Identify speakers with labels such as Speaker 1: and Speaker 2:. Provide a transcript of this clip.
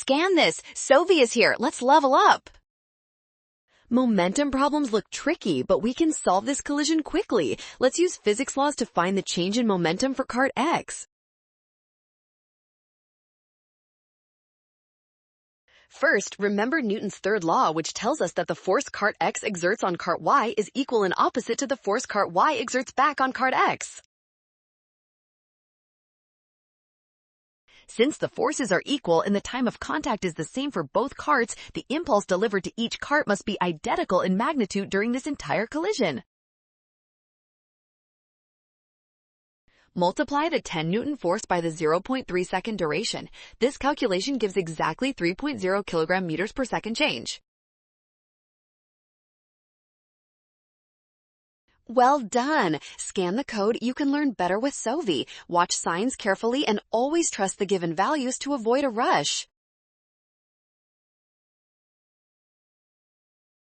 Speaker 1: Scan this. Sovi is here. Let's level up. Momentum problems look tricky, but we can solve this collision quickly. Let's use physics laws to find the change in momentum for cart X. First, remember Newton's third law, which tells us that the force cart X exerts on cart Y is equal and opposite to the force cart Y exerts back on cart X. Since the forces are equal and the time of contact is the same for both carts, the impulse delivered to each cart must be identical in magnitude during this entire collision. Multiply the 10 Newton force by the 0.3 second duration. This calculation gives exactly 3.0 kilogram meters per second change. Well done! Scan the code. You can learn better with Sovi. Watch signs carefully and always trust the given values to avoid a rush.